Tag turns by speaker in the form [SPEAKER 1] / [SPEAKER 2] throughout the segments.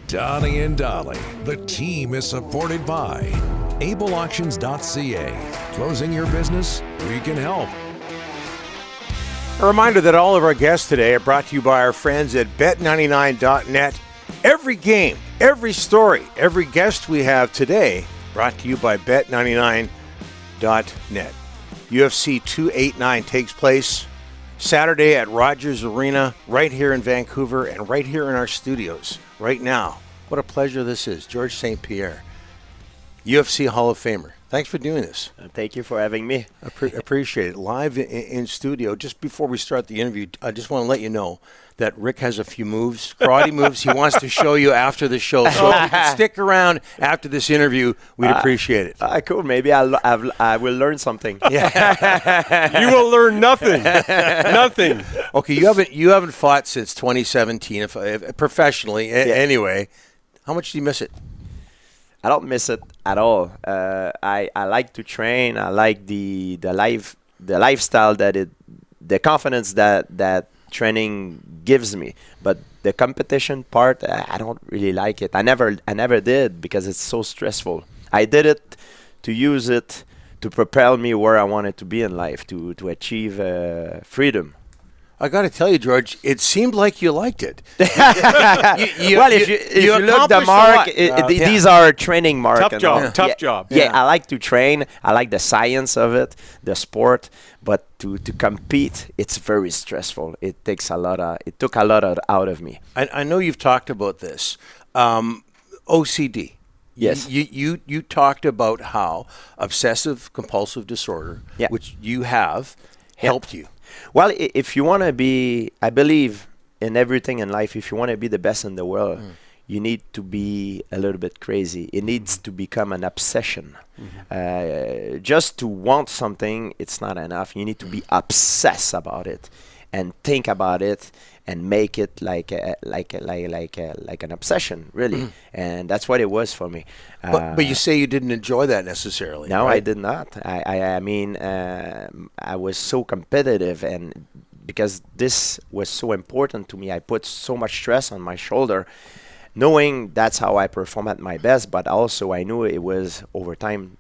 [SPEAKER 1] Donnie and Dolly. The team is supported by ableauctions.ca. Closing your business? We can help.
[SPEAKER 2] A reminder that all of our guests today are brought to you by our friends at bet99.net. Every game, every story, every guest we have today brought to you by bet99.net. UFC 289 takes place Saturday at Rogers Arena right here in Vancouver and right here in our studios right now. What a pleasure this is. George St-Pierre, UFC Hall of Famer. Thanks for doing this.
[SPEAKER 3] Thank you for having me.
[SPEAKER 2] Appreciate it. Live in studio. Just before we start the interview, I just want to let you know that Rick has a few moves, karate moves he wants to show you after the show. So if you can stick around after this interview, we'd appreciate it.
[SPEAKER 3] Cool. Maybe I will learn something.
[SPEAKER 2] Yeah.
[SPEAKER 4] You will learn nothing. Nothing.
[SPEAKER 2] Okay, you haven't fought since 2017, if professionally. Anyway, how much do you miss it?
[SPEAKER 3] I don't miss it at all. I like to train. I like the lifestyle the confidence that training gives me. But the competition part, I don't really like it. I never did because it's so stressful. I did it to use it to propel me where I wanted to be in life, to achieve freedom.
[SPEAKER 2] I got to tell you, George, it seemed like you liked it.
[SPEAKER 3] If you look the mark, these are training mark.
[SPEAKER 4] Tough job.
[SPEAKER 3] Yeah, I like to train. I like the science of it, the sport. But to compete, it's very stressful. It took a lot out of me.
[SPEAKER 2] I know you've talked about this. OCD.
[SPEAKER 3] Yes.
[SPEAKER 2] You talked about how obsessive compulsive disorder, which you have, helped you.
[SPEAKER 3] Well, if you want to be, I believe in everything in life, if you want to be the best in the world, you need to be a little bit crazy. It needs to become an obsession. Just to want something, it's not enough. You need to be obsessed about it and think about it and make it like an obsession, really. And that's what it was for me.
[SPEAKER 2] But you say you didn't enjoy that necessarily.
[SPEAKER 3] No,
[SPEAKER 2] right?
[SPEAKER 3] I did not. I mean, I was so competitive, and because this was so important to me, I put so much stress on my shoulder, knowing that's how I perform at my best. But also, I knew it was over time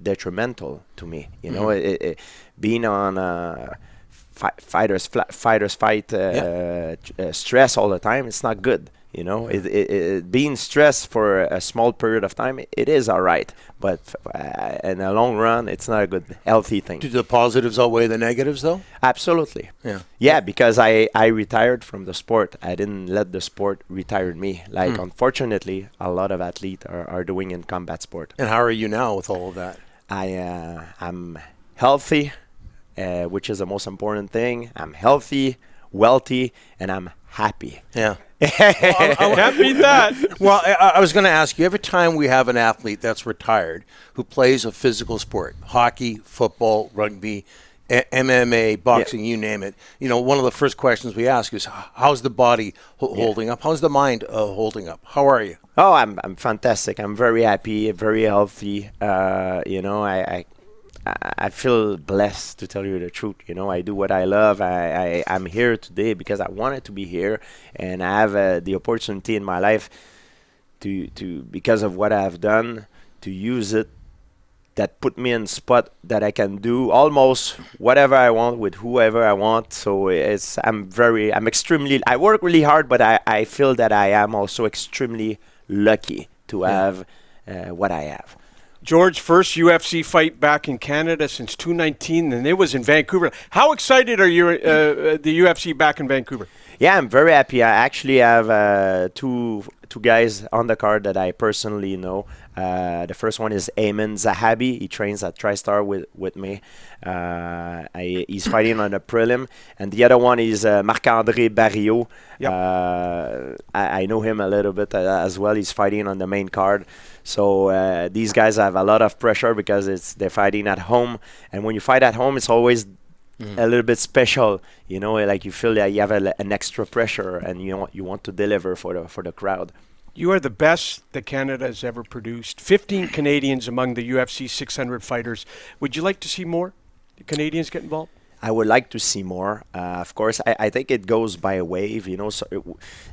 [SPEAKER 3] detrimental to me. You know, being on fighters fight stress all the time, it's not good. You know, being stressed for a small period of time, it is all right. But in the long run, it's not a good, healthy thing.
[SPEAKER 2] Do the positives outweigh the negatives, though?
[SPEAKER 3] Absolutely. Yeah, because I retired from the sport. I didn't let the sport retire me. Like, unfortunately, a lot of athletes are doing in combat sport.
[SPEAKER 2] And how are you now with all of that?
[SPEAKER 3] I'm healthy, which is the most important thing. I'm healthy, wealthy, and I'm happy.
[SPEAKER 2] Yeah.
[SPEAKER 4] Can't beat that.
[SPEAKER 2] Well, I was going to ask you, every time we have an athlete that's retired who plays a physical sport, hockey, football, rugby, MMA, boxing, you name it, you know, one of the first questions we ask is, how's the body holding up? How's the mind holding up? How are you?
[SPEAKER 3] Oh, I'm fantastic. I'm very happy, very healthy. You know, I feel blessed, to tell you the truth. You know, I do what I love. I'm here today because I wanted to be here, and I have the opportunity in my life to because of what I've done, to use it. That put me in a spot that I can do almost whatever I want with whoever I want. So I'm extremely. I work really hard, but I feel that I am also extremely lucky to have what I have.
[SPEAKER 4] George, first UFC fight back in Canada since 2019, and it was in Vancouver. How excited are you the UFC back in Vancouver?
[SPEAKER 3] Yeah, I'm very happy. I actually have two guys on the card that I personally know. The first one is Ayman Zahabi. He trains at TriStar with me. He's fighting on a prelim. And the other one is Marc-André Barrio. Yep. I know him a little bit as well. He's fighting on the main card. So these guys have a lot of pressure because they're fighting at home. And when you fight at home, it's always a little bit special, you know, like you feel that you have an extra pressure and you want to deliver for the crowd.
[SPEAKER 4] You are the best that Canada has ever produced. 15 Canadians among the UFC 600 fighters. Would you like to see more Canadians get involved?
[SPEAKER 3] I would like to see more. Of course, I think it goes by a wave. You know, so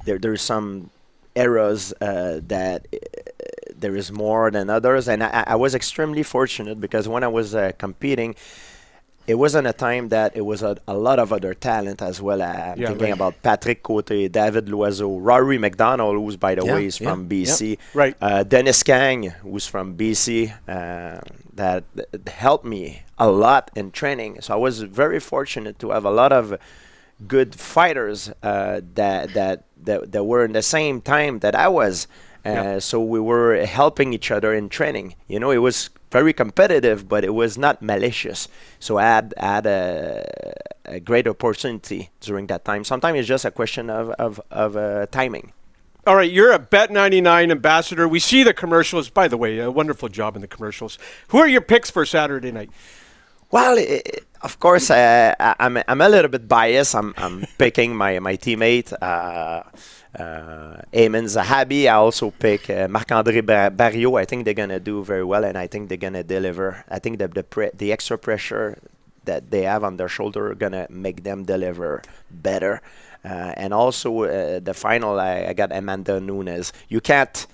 [SPEAKER 3] there's some eras that there is more than others, and I was extremely fortunate because when I was competing, it wasn't a time that it was a lot of other talent as well. I'm thinking about Patrick Côté, David Loiseau, Rory McDonald, who's by the way is from BC,
[SPEAKER 4] Right.
[SPEAKER 3] Dennis Kang, who's from BC, that helped me a lot in training. So I was very fortunate to have a lot of good fighters that were in the same time that I was. So we were helping each other in training. You know, it was very competitive, but it was not malicious. So I had a great opportunity during that time. Sometimes it's just a question of timing.
[SPEAKER 4] All right, you're a Bet99 ambassador. We see the commercials. By the way, a wonderful job in the commercials. Who are your picks for Saturday night?
[SPEAKER 3] Well, of course, I'm a little bit biased. I'm picking my teammate, Ayman Zahabi. I also pick Marc-André Barriot. I think they're going to do very well, and I think they're going to deliver. I think the extra pressure that they have on their shoulder are going to make them deliver better. And also the final, I got Amanda Nunes. You can't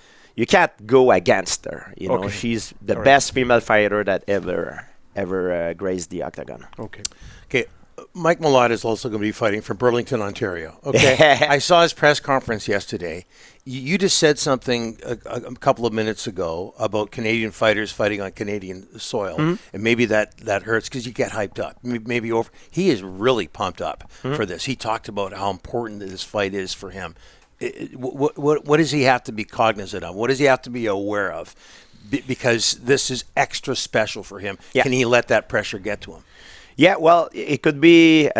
[SPEAKER 3] go against her. You know, she's the best female fighter that ever graced the octagon.
[SPEAKER 4] Okay.
[SPEAKER 2] Mike Malott is also going to be fighting from Burlington, Ontario. Okay. I saw his press conference yesterday. You just said something a couple of minutes ago about Canadian fighters fighting on Canadian soil, and maybe that hurts because you get hyped up. Maybe over. He is really pumped up for this. He talked about how important this fight is for him. What does he have to be cognizant of? What does he have to be aware of? Because this is extra special for him. Yeah. Can he let that pressure get to him?
[SPEAKER 3] Yeah, well, it could be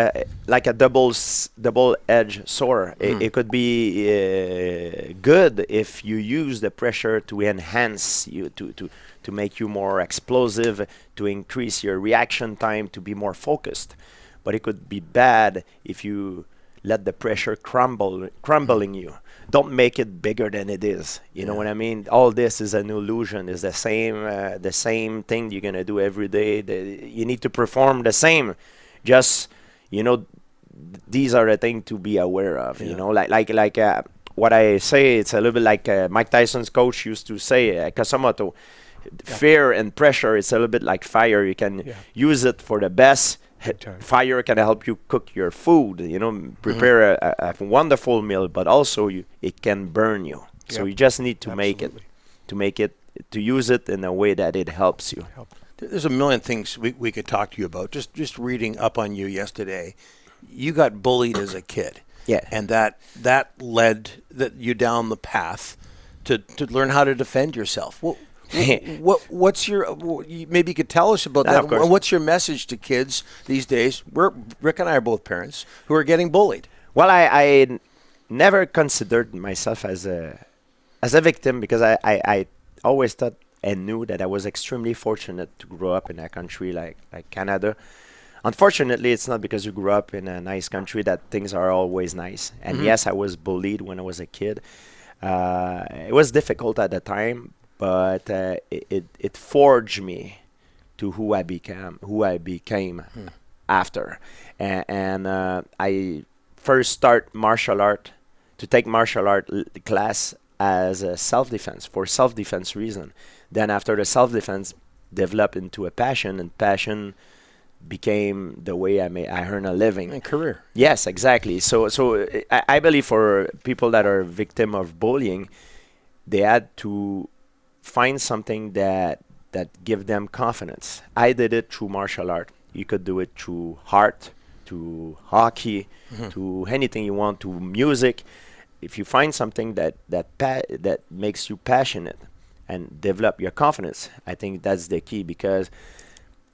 [SPEAKER 3] like a double-edged sword. It could be good if you use the pressure to enhance you, to make you more explosive, to increase your reaction time, to be more focused. But it could be bad if you let the pressure crumbling you. Don't make it bigger than it is. You know what I mean? All this is an illusion. It's the same thing you're gonna do every day. You need to perform the same. Just these are the things to be aware of. You know, like what I say. It's a little bit like Mike Tyson's coach used to say, Kasamoto. Fear and pressure. It's a little bit like fire. You can use it for the best. Fire can help you cook your food, prepare a wonderful meal, but also it can burn you. So you just need to to use it in a way that it helps you.
[SPEAKER 2] There's a million things we could talk to you about. Just reading up on you yesterday, you got bullied as a kid.
[SPEAKER 3] Yeah.
[SPEAKER 2] And that led you down the path to learn how to defend yourself. What's your, maybe you could tell us about that. What's your message to kids these days? Rick and I are both parents who are getting bullied.
[SPEAKER 3] Well, I never considered myself as a victim because I always thought and knew that I was extremely fortunate to grow up in a country like Canada. Unfortunately, it's not because you grew up in a nice country that things are always nice. And yes, I was bullied when I was a kid. It was difficult at the time. But it forged me to who I became after, and I first take martial art class as a for self-defense reason. Then after the self-defense, developed into a passion, and passion became the way I earn a living.
[SPEAKER 2] A career.
[SPEAKER 3] Yes, exactly. So I believe for people that are victim of bullying, they had to find something that give them confidence. I did it through martial art. You could do it through art, to hockey, to anything you want, to music. If you find something that makes you passionate and develop your confidence, I think that's the key, because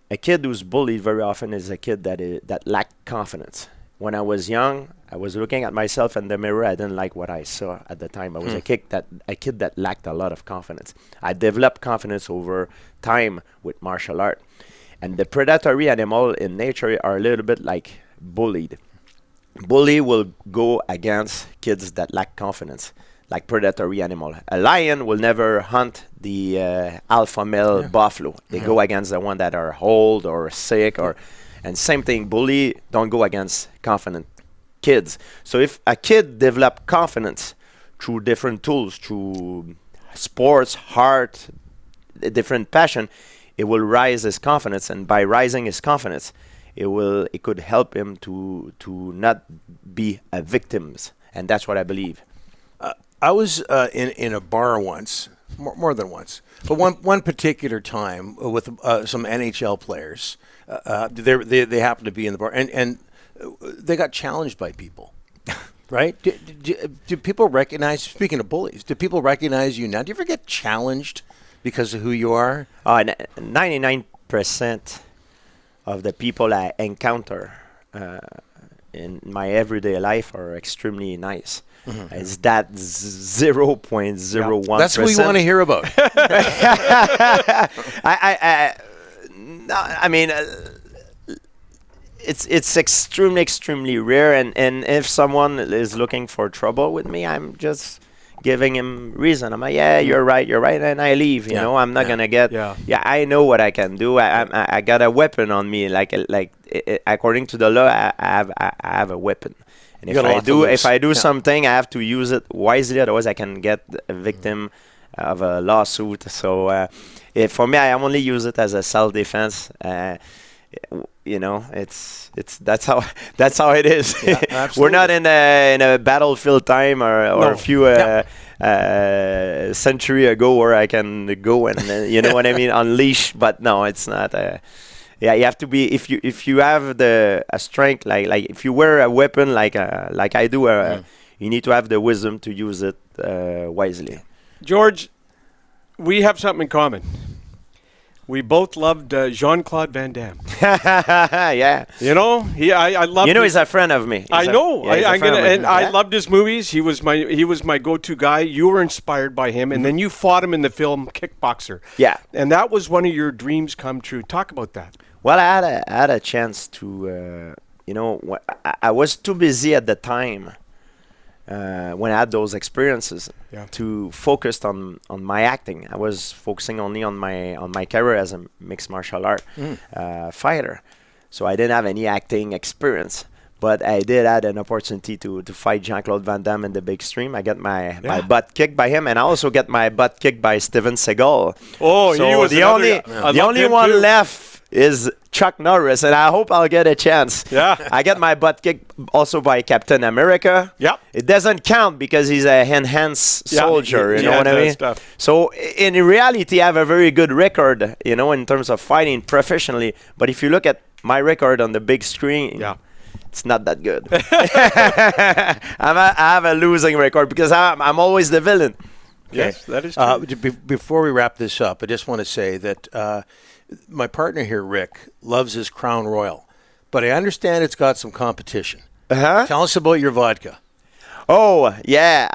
[SPEAKER 3] a kid who's bullied very often is a kid that lacked confidence. When I was young, I was looking at myself in the mirror. I didn't like what I saw at the time. I was a kid that lacked a lot of confidence. I developed confidence over time with martial art. And the predatory animal in nature are a little bit like bullied. Bully will go against kids that lack confidence, like predatory animal. A lion will never hunt the alpha male buffalo. They go against the one that are old or sick and same thing, bully don't go against confident kids. So if a kid develop confidence through different tools, through sports, heart, a different passion, it will rise his confidence, and by rising his confidence, it could help him to not be a victim, and that's what I believe.
[SPEAKER 2] I was in a bar once, more than once, but one particular time with some NHL players. They happened to be in the bar, and they got challenged by people. Right? Do people recognize? Speaking of bullies, do people recognize you now? Do you ever get challenged because of who you are?
[SPEAKER 3] 99% of the people I encounter in my everyday life are extremely nice. Mm-hmm. It's that 0.01%.
[SPEAKER 2] That's what we want to hear about.
[SPEAKER 3] I mean, it's extremely rare, and if someone is looking for trouble with me, I'm just giving him reason. I'm like, yeah, you're right, and I leave. You know, I'm not gonna get. Yeah, I know what I can do. I got a weapon on me. According to the law, I have a weapon. And if I do something, I have to use it wisely. Otherwise, I can get a victim of a lawsuit. So, for me, I only use it as a self-defense. You know, that's how it is. Yeah, we're not in a battlefield time or a few century ago where I can go and you know what I mean, unleash. But no, it's not. You have to be if you have a strength like if you wear a weapon like I do. You need to have the wisdom to use it wisely.
[SPEAKER 4] George, we have something in common. We both loved Jean-Claude Van Damme.
[SPEAKER 3] Yeah.
[SPEAKER 4] You know, I love.
[SPEAKER 3] You know, he's a friend of me.
[SPEAKER 4] I know. I loved his movies. He was my go-to guy. You were inspired by him, and then you fought him in the film Kickboxer.
[SPEAKER 3] Yeah.
[SPEAKER 4] And that was one of your dreams come true. Talk about that.
[SPEAKER 3] Well, I had a chance to, I was too busy at the time. When I had those experiences, to focus on my acting. I was focusing only on my career as a mixed martial art fighter. So I didn't have any acting experience. But I did have an opportunity to fight Jean-Claude Van Damme in the big stream. I got my butt kicked by him, and I also got my butt kicked by Steven Seagal.
[SPEAKER 4] Oh,
[SPEAKER 3] so
[SPEAKER 4] he was
[SPEAKER 3] the only one left is Chuck Norris, and I hope I'll get a chance.
[SPEAKER 4] Yeah.
[SPEAKER 3] I get my butt kicked also by Captain America.
[SPEAKER 4] Yep.
[SPEAKER 3] It doesn't count because he's a enhanced soldier, you know what I mean?
[SPEAKER 4] Stuff.
[SPEAKER 3] So in reality, I have a very good record, in terms of fighting professionally. But if you look at my record on the big screen, it's not that good. I have a losing record because I'm always the villain.
[SPEAKER 2] Okay.
[SPEAKER 4] Yes, that is true.
[SPEAKER 2] Before we wrap this up, I just want to say that my partner here, Rick, loves his Crown Royal, but I understand it's got some competition. Tell us about your vodka.
[SPEAKER 3] Oh, yeah.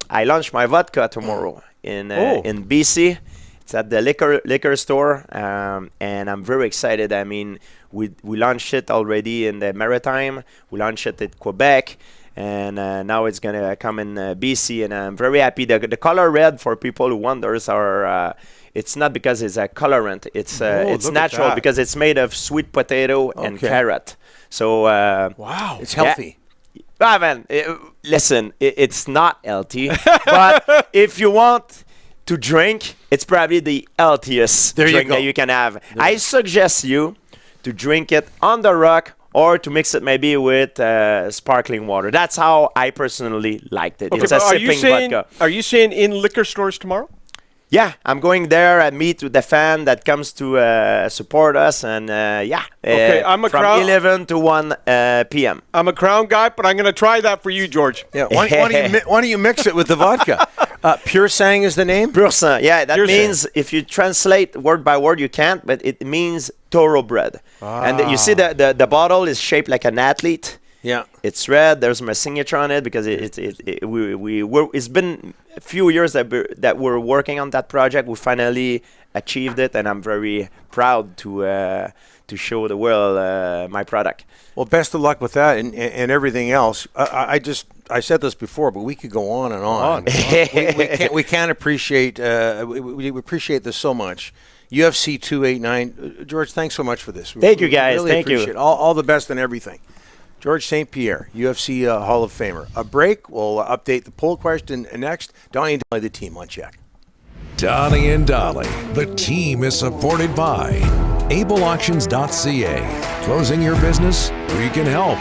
[SPEAKER 3] I launch my vodka tomorrow in BC. It's at the liquor store, and I'm very excited. I mean, we launched it already in the Maritime. We launched it at Quebec. And now it's going to come in BC, and I'm very happy. The color red, for people who wonders, it's not because it's a colorant. It's natural because it's made of sweet potato and carrot. So
[SPEAKER 2] wow, it's healthy.
[SPEAKER 3] Yeah. Man, listen, it's not healthy, but if you want to drink, it's probably the healthiest drink that you can have. I suggest you to drink it on the rock, or to mix it maybe with sparkling water. That's how I personally liked it.
[SPEAKER 4] Okay,
[SPEAKER 3] it's a sipping vodka.
[SPEAKER 4] Are you saying in liquor stores tomorrow?
[SPEAKER 3] Yeah, I'm going there and meet with the fan that comes to support us, and
[SPEAKER 4] okay, I'm
[SPEAKER 3] from 11 to 1 p.m.
[SPEAKER 4] I'm a Crown guy, but I'm going to try that for you, George.
[SPEAKER 2] Yeah, why don't you mix it with the vodka? Pure Sang is the name?
[SPEAKER 3] Pure Sang, yeah. That
[SPEAKER 4] Pure
[SPEAKER 3] means
[SPEAKER 4] Sang.
[SPEAKER 3] If you translate word by word, you can't, but it means thoroughbred. And you see the bottle is shaped like an athlete.
[SPEAKER 2] Yeah,
[SPEAKER 3] it's red. There's my signature on it because it's been a few years that we're working on that project. We finally achieved it, and I'm very proud to show the world my product.
[SPEAKER 2] Well, best of luck with that and everything else. I said this before, but we could go on and on. we can't appreciate we appreciate this so much. UFC 289. George, thanks so much for this.
[SPEAKER 3] Thank you, guys.
[SPEAKER 2] Really
[SPEAKER 3] Thank you.
[SPEAKER 2] All the best and everything. George St-Pierre, UFC Hall of Famer. A break. We'll update the poll question next. Donnie and Dolly, the team on check.
[SPEAKER 1] Donnie and Dolly, the team is supported by AbleAuctions.ca. Closing your business? We can help.